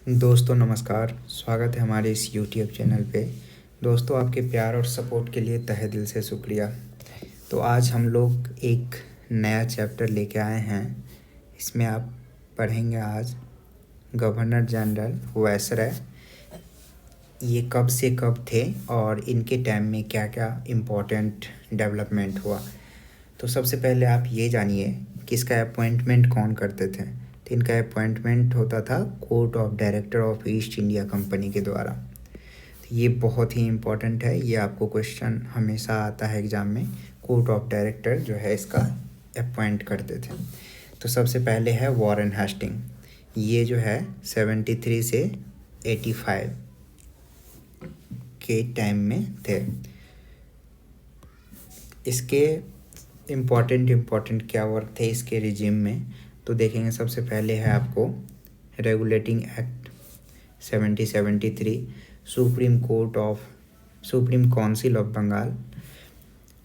दोस्तों नमस्कार, स्वागत है हमारे इस यूट्यूब चैनल पे। दोस्तों आपके प्यार और सपोर्ट के लिए तहे दिल से शुक्रिया। तो आज हम लोग एक नया चैप्टर लेके आए हैं। इसमें आप पढ़ेंगे आज गवर्नर जनरल वायसराय, ये कब से कब थे और इनके टाइम में क्या क्या इम्पोर्टेंट डेवलपमेंट हुआ। तो सबसे पहले आप ये जानिए कि इसका अपॉइंटमेंट कौन करते थे। तो इनका अपॉइंटमेंट होता था court of director of east India company के द्वारा। तो ये बहुत ही इम्पोर्टेंट है, ये आपको क्वेश्चन हमेशा आता है एग्ज़ाम में। कोर्ट ऑफ डायरेक्टर जो है इसका अपॉइंट करते थे। तो सबसे पहले है वॉरेन हेस्टिंग, ये जो है 73 से 85 के टाइम में थे। इसके इम्पॉर्टेंट क्या वर्क थे इसके रिजिम में, तो देखेंगे। सबसे पहले है आपको regulating act 7073, supreme council of Bengal.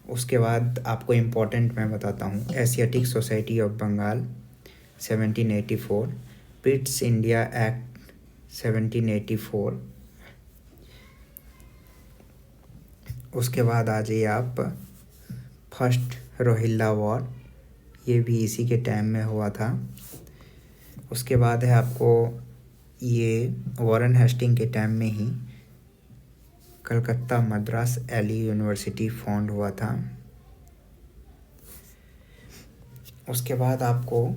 उसके बाद आपको इम्पोर्टेंट मैं बताता हूँ, Asiatic society of Bengal 1784, Pitt's India act 1784। उसके बाद आ जाइए आप फर्स्ट रोहिल्ला वॉर, ये भी इसी के टाइम में हुआ था। उसके बाद है आपको ये वॉरेन हेस्टिंग के टाइम में ही कलकत्ता मद्रास एली यूनिवर्सिटी फाउंड हुआ था। उसके बाद आपको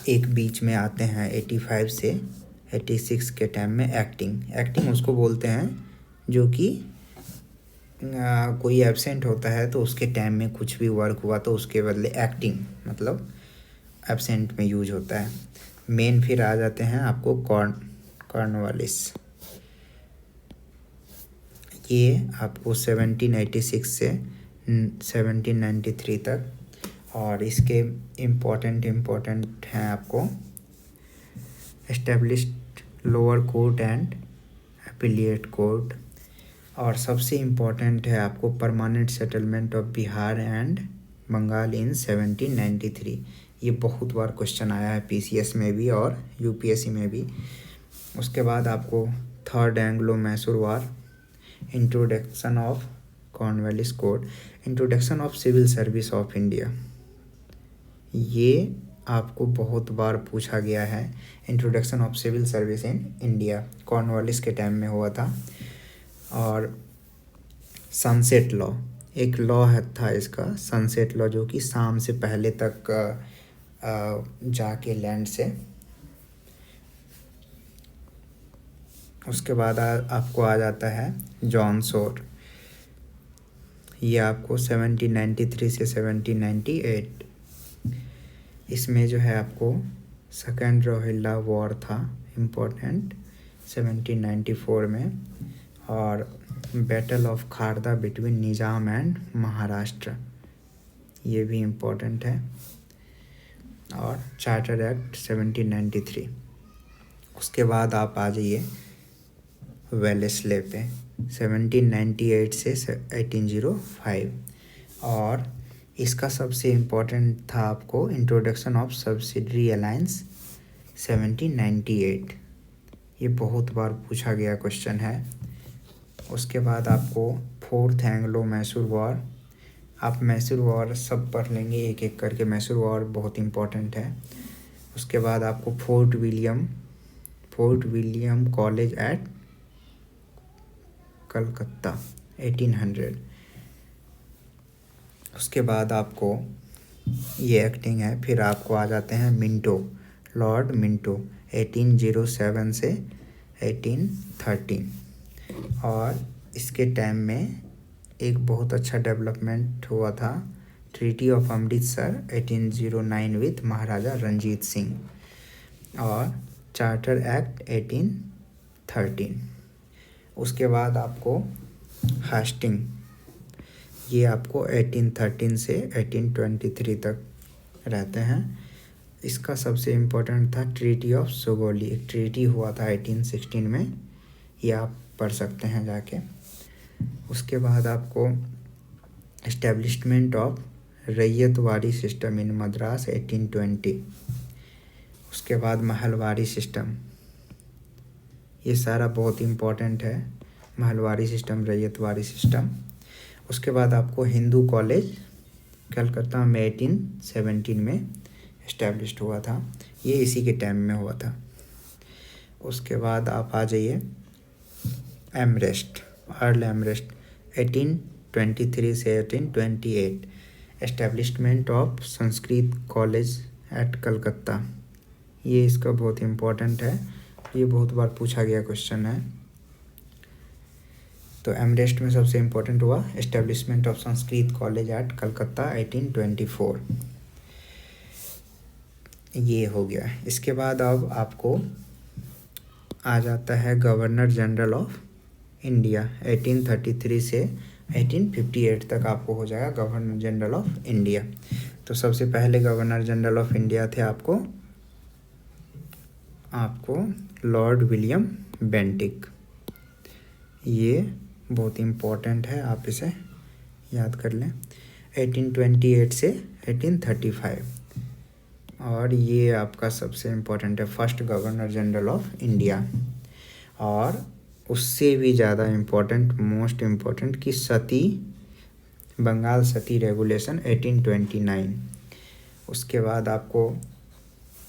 एक बीच में आते हैं 85 से 86 के टाइम में एक्टिंग उसको बोलते हैं जो कि कोई एब्सेंट होता है तो उसके टाइम में कुछ भी वर्क हुआ तो उसके बदले एक्टिंग मतलब एब्सेंट में यूज होता है। मेन फिर आ जाते हैं आपको कॉर्नवालिस, ये आपको 1786 से 1793 तक। और इसके इम्पोर्टेंट हैं आपको established lower court and appellate court. और सबसे इम्पोर्टेंट है आपको permanent settlement of Bihar and Bengal in 1793। ये बहुत बार क्वेश्चन आया है पीसीएस में भी और यूपीएससी में भी। उसके बाद आपको third Anglo Mysore war, introduction of Cornwallis code, introduction of civil service of India, ये आपको बहुत बार पूछा गया है। Introduction of civil service in India Cornwallis के टाइम में हुआ था। और सनसेट लॉ, एक लॉ था इसका सनसेट लॉ, जो कि शाम से पहले तक जाके लैंड से। उसके बाद आपको आ जाता है जॉन शोर, ये आपको 1793 से 1798। इसमें जो है आपको सेकेंड रोहिल्ला वॉर था इम्पोर्टेंट 1794 में, और battle of Kharda between Nizam and Maharashtra, ये भी इम्पोर्टेंट है। और चार्टर एक्ट 1793। उसके बाद आप आ जाइए वेलेस्ले पे 1798 से 1805। और इसका सबसे इम्पोर्टेंट था आपको इंट्रोडक्शन ऑफ सब्सिडरी अलायंस 1798, ये बहुत बार पूछा गया क्वेश्चन है। उसके बाद आपको फोर्थ एंग्लो मैसूर वॉर, आप मैसूर वॉर सब पढ़ लेंगे एक एक करके, मैसूर वॉर बहुत इम्पोर्टेंट है। उसके बाद आपको fort William college eight Calcutta 1800। उसके बाद आपको ये एक्टिंग है। फिर आपको आ जाते हैं मिंटो, लॉर्ड मिंटो 1807 से 1813। और इसके टाइम में एक बहुत अच्छा डेवलपमेंट हुआ था, ट्रीटी ऑफ अमृतसर 1809 विथ महाराजा रंजीत सिंह, और चार्टर एक्ट 1813। उसके बाद आपको हास्टिंग, ये आपको 1813 से 1823 तक रहते हैं। इसका सबसे इम्पोर्टेंट था ट्रीटी ऑफ सुगौली, एक ट्रीटी हुआ था 1816 में, ये आप पढ़ सकते हैं जाके। उसके बाद आपको establishment of ryotwari system in Madras 1820। उसके बाद महलवाड़ी सिस्टम ये सारा बहुत इम्पोर्टेंट है, महलवारी सिस्टम, रैयतवाड़ी सिस्टम। उसके बाद आपको हिंदू कॉलेज कलकत्ता में 1817 में इस्टेब्लिश्ड हुआ था, ये इसी के टाइम में हुआ था। उसके बाद आप आ जाइए एमरेस्ट, अर्ल एमरेस्ट 1823 से 1828, establishment of Sanskrit college eight Calcutta. ये इसका बहुत इम्पोर्टेंट है, ये बहुत बार पूछा गया क्वेश्चन है। तो एमरेस्ट में सबसे इम्पोर्टेंट हुआ establishment of Sanskrit college eight Calcutta 1824, ये हो गया। इसके बाद अब आपको आ जाता है गवर्नर जनरल ऑफ इंडिया, 1833 से 1858 तक आपको हो जाएगा गवर्नर जनरल ऑफ इंडिया। तो सबसे पहले गवर्नर जनरल ऑफ इंडिया थे आपको लॉर्ड विलियम बेंटिक, ये बहुत इम्पोर्टेंट है, आप इसे याद कर लें। 1828 से 1835, और ये आपका सबसे इम्पोर्टेंट है, first governor general of India. और उससे भी ज़्यादा इम्पोर्टेंट, मोस्ट इम्पोर्टेंट कि सती, बंगाल सती रेगुलेशन 1829। उसके बाद आपको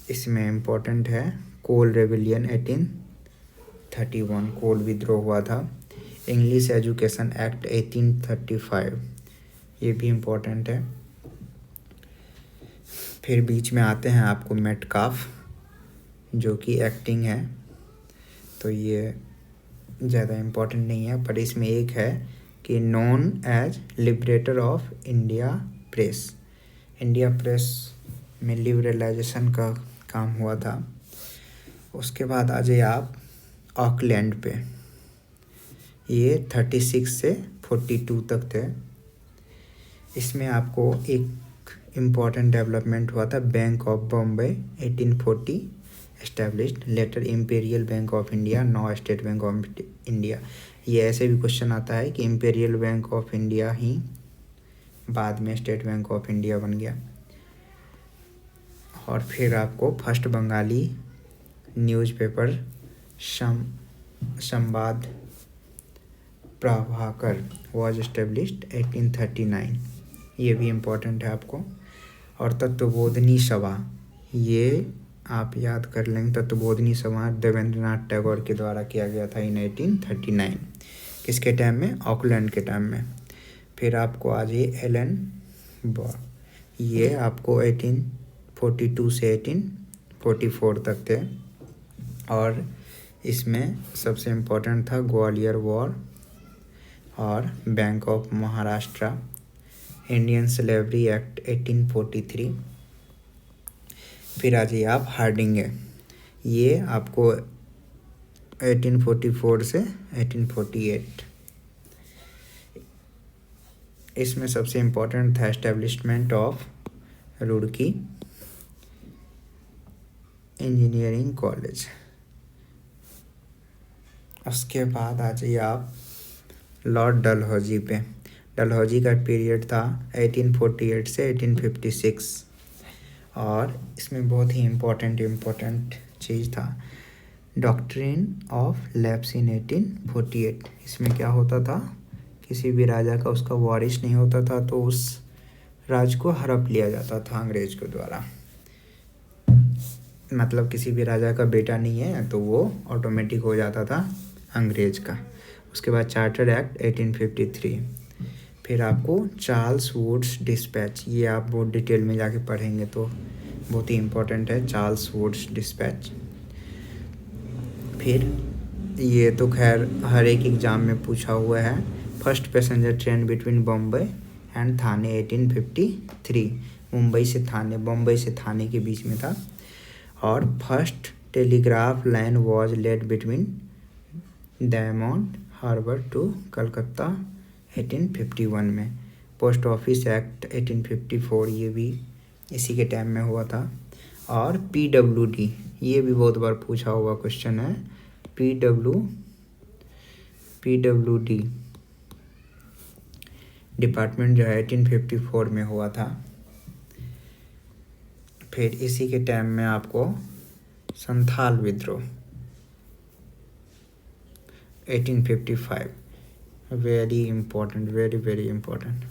इसमें इम्पोर्टेंट है कोल रेविलियन 1831, कोल विद्रोह हुआ था। इंग्लिश एजुकेशन एक्ट 1835, ये भी इम्पोर्टेंट है। फिर बीच में आते हैं आपको मेटकाफ, जो कि एक्टिंग है, तो ये ज़्यादा इम्पोर्टेंट नहीं है, पर इसमें एक है कि known as liberator of India press, India press में लिबरलाइजेशन का काम हुआ था। उसके बाद आ जाइए आप ऑकलैंड पे, ये 36 से 42 तक थे। इसमें आपको एक इम्पॉर्टेंट डेवलपमेंट हुआ था, bank of Bombay 1840 established, later imperial bank of India, now state bank of India. ये ऐसे भी क्वेश्चन आता है कि इम्पेरियल बैंक ऑफ इंडिया ही बाद में स्टेट बैंक ऑफ इंडिया बन गया। और फिर आपको फर्स्ट बंगाली न्यूज़पेपर संवाद प्रभाकर वॉज एस्टेब्लिश्ड 1839, ये भी इम्पोर्टेंट है आपको। और तत्वबोधिनी सभा, ये आप याद कर लेंगे, तत्वबोधिनी सभा देवेंद्रनाथ टैगोर के द्वारा किया गया था इन 1839, किसके टाइम में, ऑकलैंड के टाइम में। फिर आपको आ जाइए एलन बॉर, ये आपको 1842 से 1844 तक थे। और इसमें सबसे इम्पोर्टेंट था ग्वालियर वॉर और bank of Maharashtra, Indian slavery act 1843। फिर आ जाइए आप हार्डिंगे, ये आपको 1844 से 1848। इसमें सबसे इम्पोर्टेंट था establishment of Roorkee engineering college. उसके बाद आ जाइए आप लॉर्ड डलहौजी पे, डलहौजी का पीरियड था 1848 से 1856, और इसमें बहुत ही इम्पोर्टेंट चीज़ था डॉक्ट्रिन ऑफ लैप्स इन 1848। इसमें क्या होता था, किसी भी राजा का उसका वारिस नहीं होता था तो उस राज को हड़प लिया जाता था अंग्रेज के द्वारा, मतलब किसी भी राजा का बेटा नहीं है तो वो ऑटोमेटिक हो जाता था अंग्रेज का। उसके बाद चार्टर एक्ट 1853। फिर आपको चार्ल्स वुड्स डिस्पैच, ये आप बहुत डिटेल में जाके पढ़ेंगे तो बहुत ही इम्पोर्टेंट है चार्ल्स वुड्स डिस्पैच। फिर ये तो खैर हर एक एग्ज़ाम में पूछा हुआ है, first passenger train between Bombay and Thane 1853, Mumbai से थाने, बॉम्बे से थाने के बीच में था। और first telegraph line was laid between diamond harbour to Calcutta 1851 में। पोस्ट ऑफिस एक्ट 1854, ये भी इसी के टाइम में हुआ था। और PWD, ये भी बहुत बार पूछा हुआ क्वेश्चन है, PWD डिपार्टमेंट जो है 1854 में हुआ था। फिर इसी के टाइम में आपको संथाल विद्रोह 1855, very important, very very important.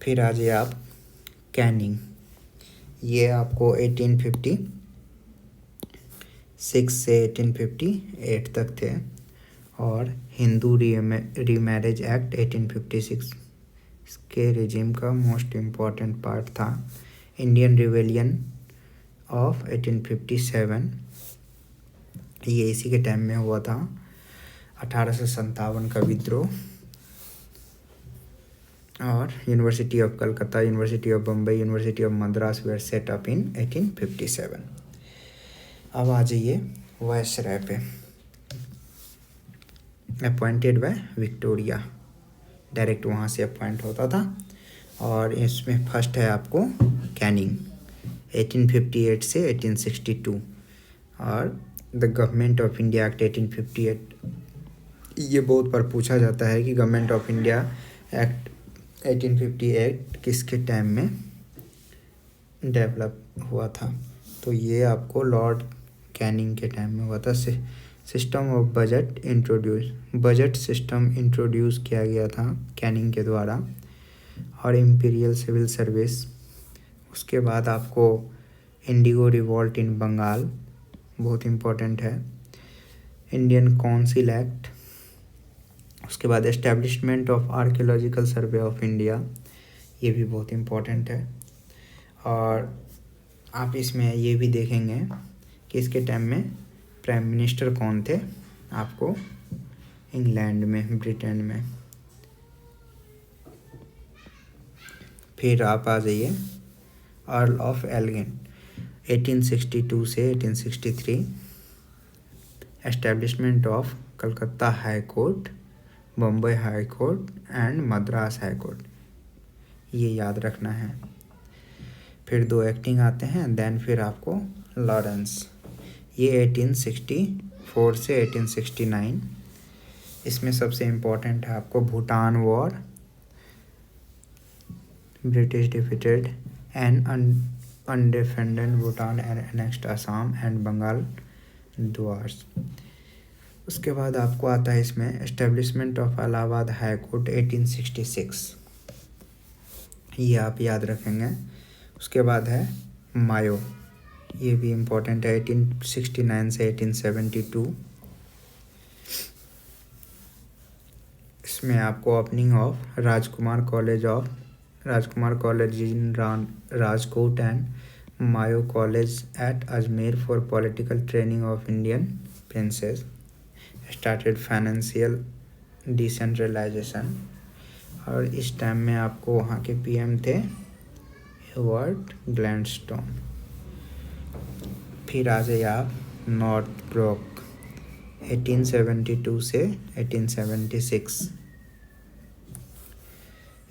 फिर आ जाइए आप कैनिंग, ये आपको 1856 से 1858 तक थे। और हिंदू रीमैरिज एक्ट 1856 के रिजीम का मोस्ट इम्पॉर्टेंट पार्ट था। इंडियन रिवेलियन ऑफ 1857, ये इसी के टाइम में हुआ था। 1857 का विद्रोह। और university of Calcutta, university of Bombay, university of Madras were set up in 1857। अब आ जाइए वायसराय पे, अपॉइंटेड बाय विक्टोरिया, डायरेक्ट वहाँ से अपॉइंट होता था। और इसमें फर्स्ट है आपको कैनिंग 1858 से 1862। और the government of India act 1858, ये बहुत बार पूछा जाता है कि गवर्नमेंट ऑफ इंडिया एक्ट 1858 किसके टाइम में डेवलप हुआ था। तो ये आपको लॉर्ड कैनिंग के टाइम में हुआ था। System of budget system introduce किया गया था कैनिंग के द्वारा। और इम्पीरियल सिविल सर्विस। उसके बाद आपको इंडिगो रिवॉल्ट इन बंगाल, बहुत इम्पोर्टेंट है। Indian council act. उसके बाद establishment of archaeological survey of India, ये भी बहुत इम्पोर्टेंट है। और आप इसमें ये भी देखेंगे कि इसके टाइम में प्राइम मिनिस्टर कौन थे आपको इंग्लैंड में, ब्रिटेन में। फिर आप आ जाइए अर्ल ऑफ एल्गिन 1862 से 1863, establishment of Calcutta high court, Bombay high court and Madras high court, ये याद रखना है। फिर 2 एक्टिंग आते हैं। देन फिर आपको लॉरेंस, ये 1864 से 1869। इसमें सबसे इम्पोर्टेंट है आपको Bhutan war, British defeated and undefended Bhutan and next Assam and Bengal Duars. उसके बाद आपको आता है इसमें establishment of Allahabad high court 1866, ये आप याद रखेंगे। उसके बाद है मायो, ये भी इम्पोर्टेंट है 1869 से 1872। इसमें आपको opening of Rajkumar college in Rajkot and Mayo college at Ajmer for political training of Indian princes, started financial decentralization. और इस टाइम में आपको वहाँ के पीएम थे एडवर्ड ग्लैडस्टोन। फिर आ जाइए आप नॉर्थ ब्लॉक 1872 से 1876।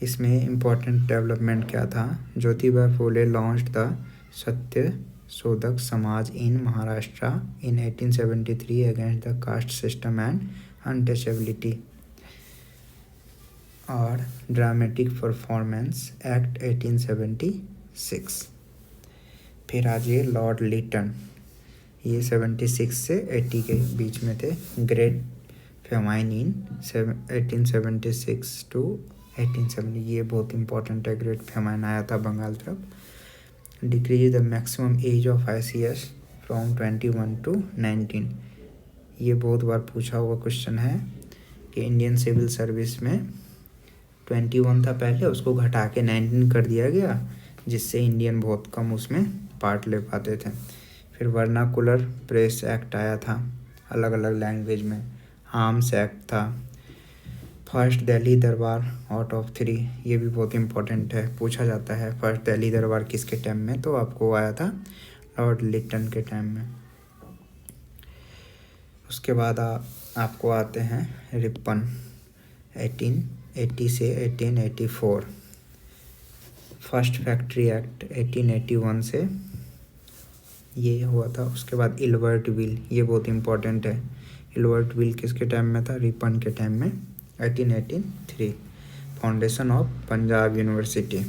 इसमें इम्पोर्टेंट डेवलपमेंट क्या था? ज्योतिबा फुले लॉन्च्ड द सत्य शोधक समाज इन महाराष्ट्र इन 1873 against the caste system and untouchability. और ड्रामेटिक परफॉर्मेंस एक्ट 1876। फिर आ जाइए लॉर्ड लिटन, ये 76 से 80 के बीच में थे। ग्रेट फेमाइन इन 1876 टू 1870, ये बहुत इंपॉर्टेंट है। ग्रेट फेमाइन आया था बंगाल तरफ। Decrease the maximum age of ICS from 21 to 19, ये बहुत बार पूछा हुआ क्वेश्चन है कि इंडियन सिविल सर्विस में 21 था पहले, उसको घटा के 19 कर दिया गया, जिससे इंडियन बहुत कम उसमें पार्ट ले पाते थे। फिर वर्नाकुलर प्रेस एक्ट आया था अलग अलग लैंग्वेज में। आर्म्स एक्ट था। फर्स्ट दिल्ली दरबार आउट ऑफ 3, ये भी बहुत इंपॉर्टेंट है, पूछा जाता है फर्स्ट दिल्ली दरबार किसके टाइम में, तो आपको आया था लॉर्ड लिटन के टाइम में। उसके बाद आपको आते हैं रिपन 1880 से 1884। फर्स्ट फैक्ट्री एक्ट 1881 से ये हुआ था। उसके बाद इल्बर्ट विल, ये बहुत इंपॉर्टेंट है। इल्बर्ट विल किसके टाइम में था? रिपन के टाइम में 1883। Foundation of Punjab university.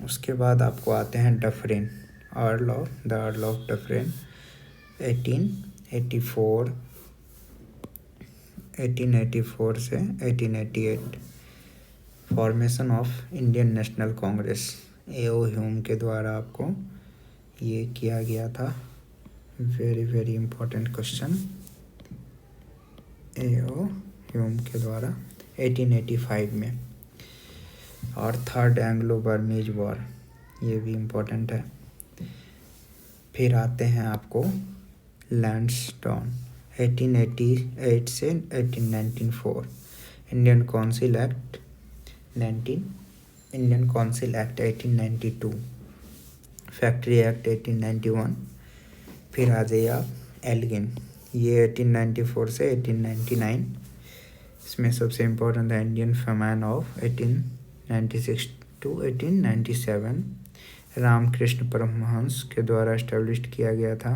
उसके बाद आपको आते हैं डफरिन, अर्ल ऑफ डफरिन 1884। 1884 से 1888। Formation of Indian national Congress, A.O.. Hume के द्वारा आपको ये किया गया था। Very very important question. A.O.. Hume के द्वारा 1885 में। और थर्ड एंग्लो बर्मीज वॉर, ये भी इम्पोर्टेंट है। फिर आते हैं आपको लैंडस्टोन, 1888 से 1894। Indian council act 1892। Factory act 1891। फिर आ जाइए आप एल्गिन, ये 1894 से 1899। इसमें सबसे इम्पोर्टेंट है Indian famine of 1896 to 1897। Ramakrishna Paramahamsa के द्वारा एस्टेब्लिश किया गया था।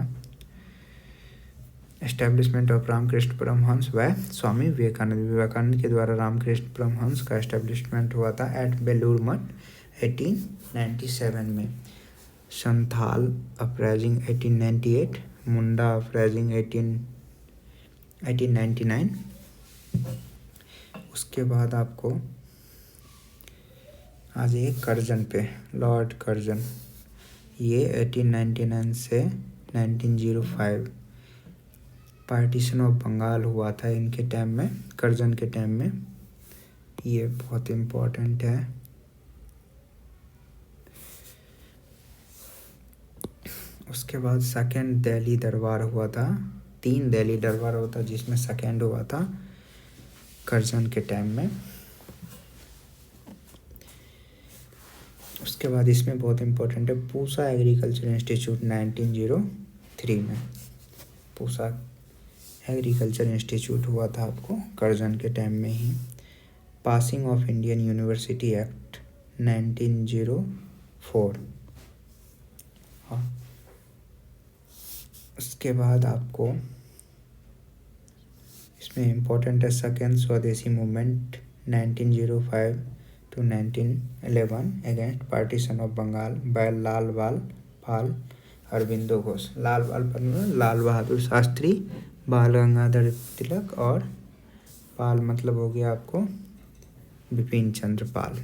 एस्टेब्लिशमेंट ऑफ रामकृष्ण परमहंस व स्वामी विवेकानंद के द्वारा रामकृष्ण परमहंस का एस्टेब्लिशमेंट हुआ था एट बेलूर मठ 1897 में। संथाल अपराइजिंग 1898। मुंडा अपराइजिंग 1899। उसके बाद आपको आ जाइए कर्जन पे, लॉर्ड कर्जन, ये 1899 से 1905। पार्टीशन ऑफ बंगाल हुआ था इनके टाइम में, कर्जन के टाइम में। ये बहुत इम्पोर्टेंट है। उसके बाद सेकेंड दिल्ली दरबार हुआ था। 3 दिल्ली दरबार हुआ था जिसमें सेकेंड हुआ था कर्जन के टाइम में। उसके बाद इसमें बहुत इम्पोर्टेंट है पूसा एग्रीकल्चर इंस्टीट्यूट 1903 में। पूसा एग्रीकल्चर इंस्टीट्यूट हुआ था आपको कर्जन के टाइम में ही। Passing of Indian university act 1904। हाँ, उसके बाद आपको इसमें इम्पोर्टेंट है second Swadeshi movement 1905 to 1911 against partition of Bengal by Lal Pal Aurobindo Ghosh. Lal Bahadur Shastri, Bal Gangadhar तिलक और पाल मतलब हो गया आपको बिपिन चंद्र पाल।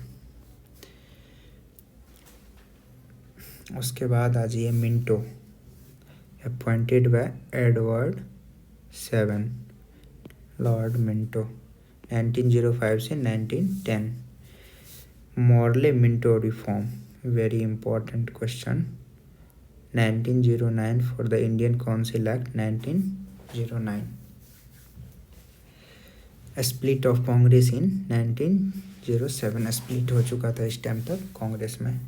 उसके बाद आ जाइए Minto, appointed by Edward 7, Lord Minto 1905 से 1910। Morley Minto reform, very important question, 1909 for the Indian council act 1909। Split of Congress in 1907, split हो चुका था इस टाइम तक कांग्रेस में।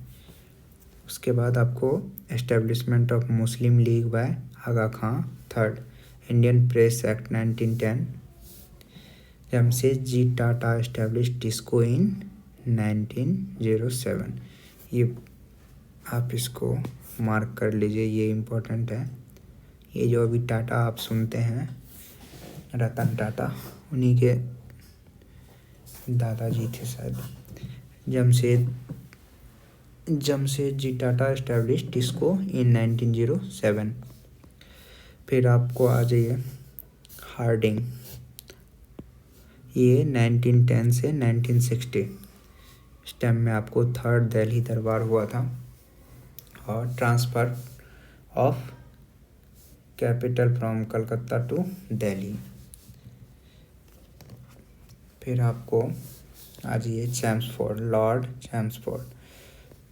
उसके बाद आपको establishment of Muslim League by Aga Khan third, Indian press act 1910। Jamshed ji Tata establish TISCO in 1907। ये आप इसको मार्क कर लीजिए, ये इम्पोर्टेंट है। ये जो अभी टाटा आप सुनते हैं, रतन टाटा, उन्हीं के दादाजी थे शायद। Jamshed ji Tata establish TISCO in 1907। फिर आपको आ जाइए हार्डिंग, ये 1910 से 1960। इस टाइम में आपको थर्ड दिल्ली दरबार हुआ था और transfer of capital from Calcutta to Delhi. फिर आपको आ जाइए चैम्सफोर्ड, लॉर्ड चैम्सफोर्ड,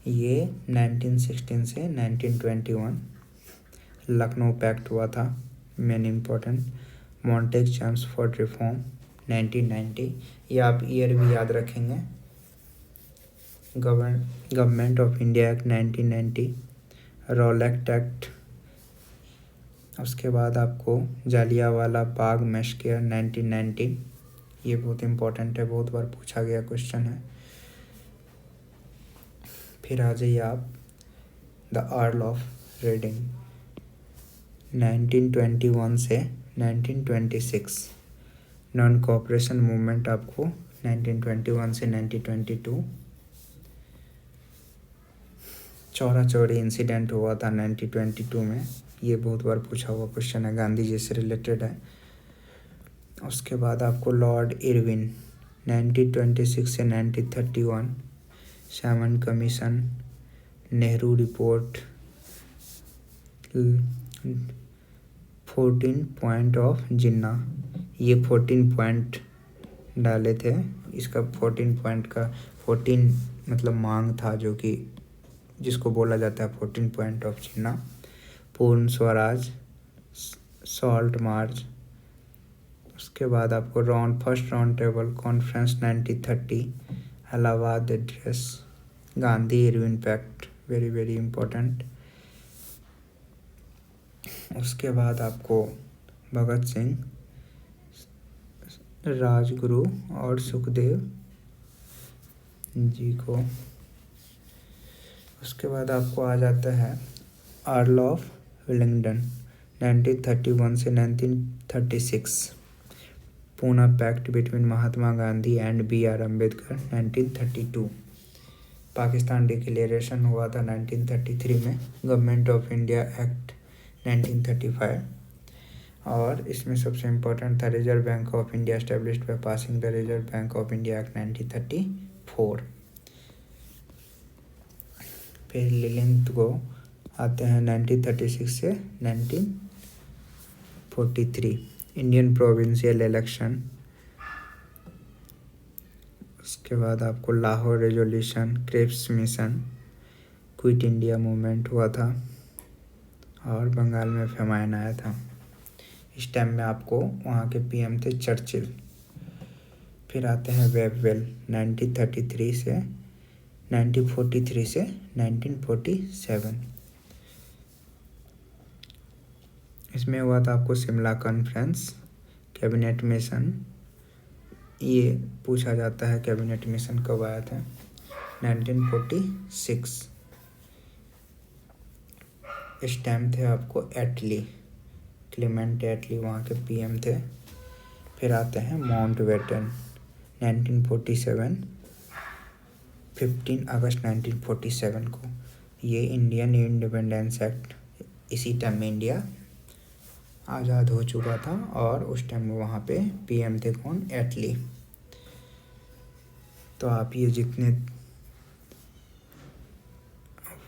ये 1916 से 1921। लखनऊ पैक्ट हुआ था, main important. Montagu Chelmsford reform 1990, ये आप ईयर भी याद रखेंगे। Government of India act 1990, Rowlatt act. उसके बाद आपको जालियांवाला बाग मैस्कर 1990, ये बहुत इम्पोर्टेंट है, बहुत बार पूछा गया क्वेश्चन है। फिर आ जाइए आप द अर्ल ऑफ रेडिंग 1921 से 1926। नॉन कोऑपरेशन मूवमेंट आपको 1921 से 1922। चौरा चौरी इंसिडेंट हुआ था 1922 में, ये बहुत बार पूछा हुआ क्वेश्चन है, गांधी जी से रिलेटेड है। उसके बाद आपको लॉर्ड इरविन 1926 से 1931, Simon commission, Nehru report, 14 point of Jinnah, ये 14 पॉइंट डाले थे। इसका 14 पॉइंट का 14 मतलब मांग था, जो कि जिसको बोला जाता है 14 पॉइंट ऑफ जिन्ना। पूर्ण स्वराज, सॉल्ट मार्च। उसके बाद आपको first round table conference 1930, Allahabad address, Gandhi Irwin pact, very very important. उसके बाद आपको भगत सिंह, राजगुरु और सुखदेव जी को। उसके बाद आपको आ जाता है अर्ल ऑफ विलिंगडन 1931 से 1936, Poona pact between Mahatma Gandhi and B.R. Ambedkar 1932, Pakistan declaration हुआ था 1933 में, गवर्नमेंट ऑफ इंडिया एक्ट 1935, और इसमें सबसे इम्पोर्टेंट था reserve bank of India established by passing the reserve bank of India act 1934। फिर लिलिंथ को आते हैं 1936 से 1943, इंडियन प्रोविंशियल इलेक्शन। उसके बाद आपको Lahore resolution, Cripps mission, quit India movement हुआ था, और बंगाल में फेमाइन आया था। इस टाइम में आपको वहाँ के PM थे चर्चिल। फिर आते हैं वेबवेल 1943 से 1947। इसमें हुआ था आपको शिमला कॉन्फ्रेंस, कैबिनेट मिशन। ये पूछा जाता है कैबिनेट मिशन कब आया था, 1946। इस टाइम थे आपको एटली, क्लेमेंट एटली वहाँ के PM थे। फिर आते हैं माउंटबेटन 1947, 15 अगस्त 1947 को। ये इंडियन इंडिपेंडेंस एक्ट, इसी टाइम में इंडिया आज़ाद हो चुका था, और उस टाइम में वहाँ पे PM थे कौन, एटली। तो आप ये जितने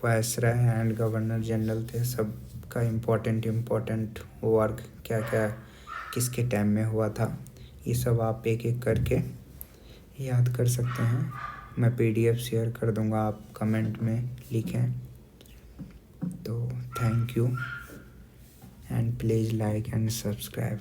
वायसराय एंड गवर्नर जनरल थे, सब का इम्पोर्टेंट वर्क क्या क्या किसके टाइम में हुआ था, ये सब आप एक एक करके याद कर सकते हैं। मैं PDF शेयर कर दूंगा, आप कमेंट में लिखें। तो thank you and please like and subscribe.